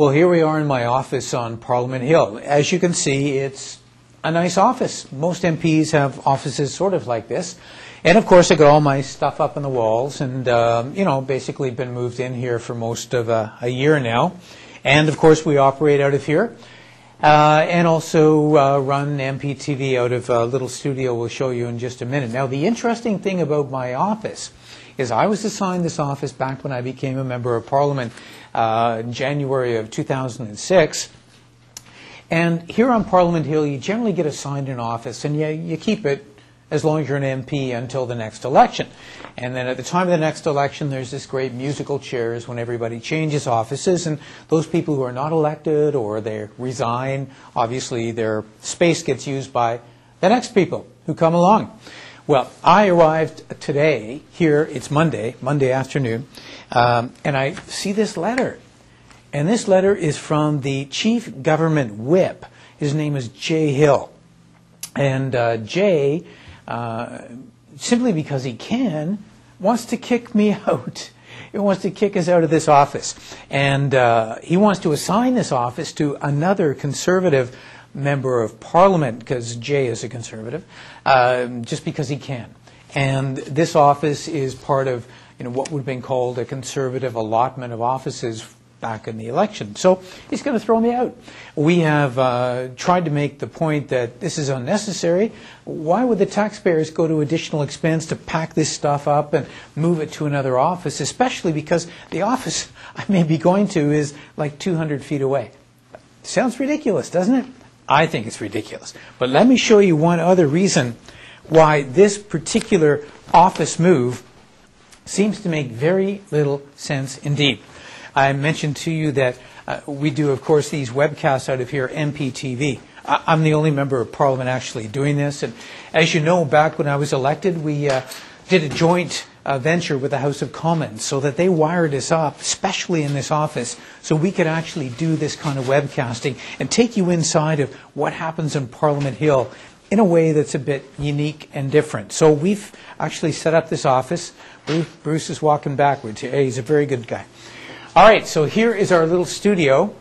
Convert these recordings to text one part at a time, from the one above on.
Well, here we are in my office on Parliament Hill. As you can see, it's a nice office. Most MPs have offices sort of like this. And of course, I got all my stuff up on the walls and, basically been moved in here for most of a year now. And of course, we operate out of here. And also run MPtv out of a little studio we'll show you in just a minute. Now, the interesting thing about my office is I was assigned this office back when I became a member of Parliament in January of 2006. And here on Parliament Hill, you generally get assigned an office, and you keep it as long as you're an MP until the next election. And then at the time of the next election, there's this great musical chairs when everybody changes offices, and those people who are not elected or they resign, obviously their space gets used by the next people who come along. Well, I arrived today here, it's Monday afternoon, and I see this letter. And this letter is from the Chief Government Whip. His name is Jay Hill. And Jay, simply because he can, wants to kick me out. He wants to kick us out of this office. And he wants to assign this office to another Conservative member of Parliament, because Jay is a Conservative, just because he can. And this office is part of what would have been called a Conservative allotment of offices back in the election. So he's going to throw me out. We have tried to make the point that this is unnecessary. Why would the taxpayers go to additional expense to pack this stuff up and move it to another office, especially because the office I may be going to is like 200 feet away? Sounds ridiculous, doesn't it? I think it's ridiculous. But let me show you one other reason why this particular office move seems to make very little sense indeed. I mentioned to you that we do, of course, these webcasts out of here, MPtv. I'm the only member of Parliament actually doing this. And as you know, back when I was elected, we did a joint venture with the House of Commons so that they wired us up, especially in this office, so we could actually do this kind of webcasting and take you inside of what happens in Parliament Hill in a way that's a bit unique and different. So we've actually set up this office. Bruce is walking backwards here. Hey, he's a very good guy. All right, so here is our little studio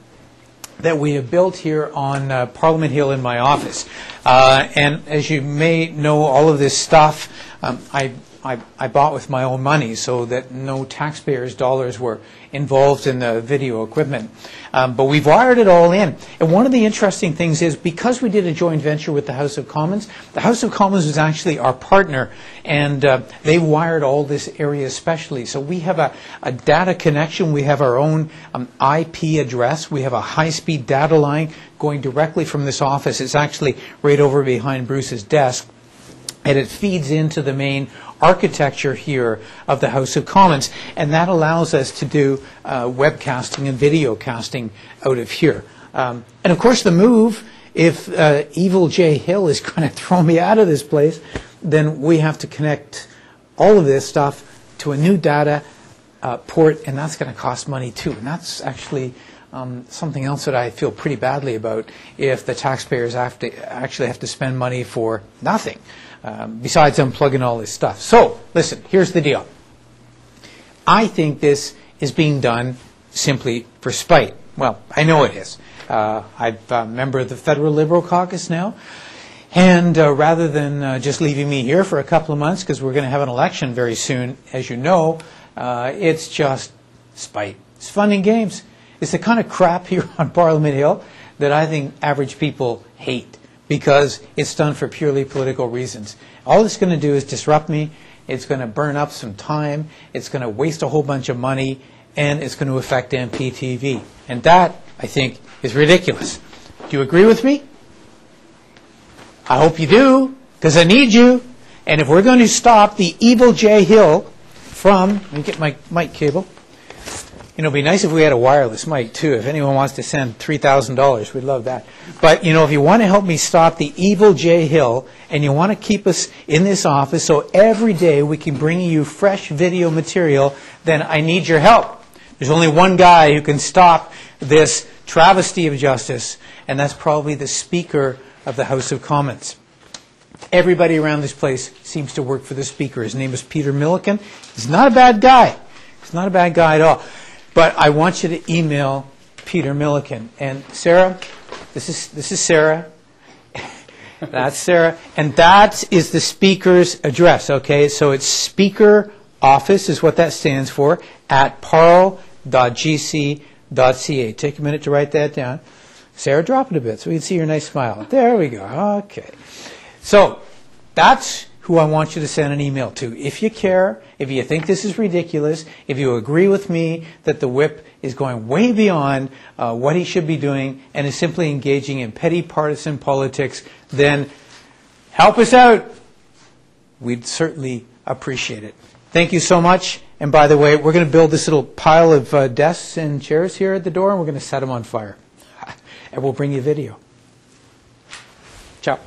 that we have built here on Parliament Hill in my office. And as you may know, all of this stuff I bought with my own money so that no taxpayers' dollars were involved in the video equipment. But we've wired it all in. And one of the interesting things is because we did a joint venture with the House of Commons, the House of Commons was actually our partner, and they wired all this area especially. So we have a data connection. We have our own IP address. We have a high-speed data line going directly from this office. It's actually right over behind Bruce's desk. And it feeds into the main architecture here of the House of Commons, and that allows us to do webcasting and video casting out of here. And of course the move, if evil Jay Hill is going to throw me out of this place, then we have to connect all of this stuff to a new data port, and that's going to cost money too. And that's actually something else that I feel pretty badly about, if the taxpayers actually have to spend money for nothing. Besides unplugging all this stuff. So, listen, here's the deal. I think this is being done simply for spite. Well, I know it is. I'm a member of the Federal Liberal Caucus now, and rather than just leaving me here for a couple of months, because we're going to have an election very soon, as you know, it's just spite. It's fun and games. It's the kind of crap here on Parliament Hill that I think average people hate, because it's done for purely political reasons. All it's going to do is disrupt me. It's going to burn up some time. It's going to waste a whole bunch of money, and it's going to affect MPtv. And that, I think, is ridiculous. Do you agree with me? I hope you do, because I need you. And if we're going to stop the evil Jay Hill from, let me get my mic cable. It'd be nice if we had a wireless mic, too. If anyone wants to send $3,000, we'd love that. But, if you want to help me stop the evil Jay Hill, and you want to keep us in this office so every day we can bring you fresh video material, then I need your help. There's only one guy who can stop this travesty of justice, and that's probably the Speaker of the House of Commons. Everybody around this place seems to work for the Speaker. His name is Peter Milliken. He's not a bad guy. He's not a bad guy at all. But I want you to email Peter Milliken. And Sarah, this is Sarah. That's Sarah. And that is the speaker's address, okay? So it's Speaker Office is what that stands for, at parl.gc.ca. Take a minute to write that down. Sarah, drop it a bit so we can see your nice smile. There we go. Okay. So that's who I want you to send an email to. If you care, if you think this is ridiculous, if you agree with me that the whip is going way beyond what he should be doing and is simply engaging in petty partisan politics, then help us out. We'd certainly appreciate it. Thank you so much. And by the way, we're going to build this little pile of desks and chairs here at the door, and we're going to set them on fire. And we'll bring you video. Ciao.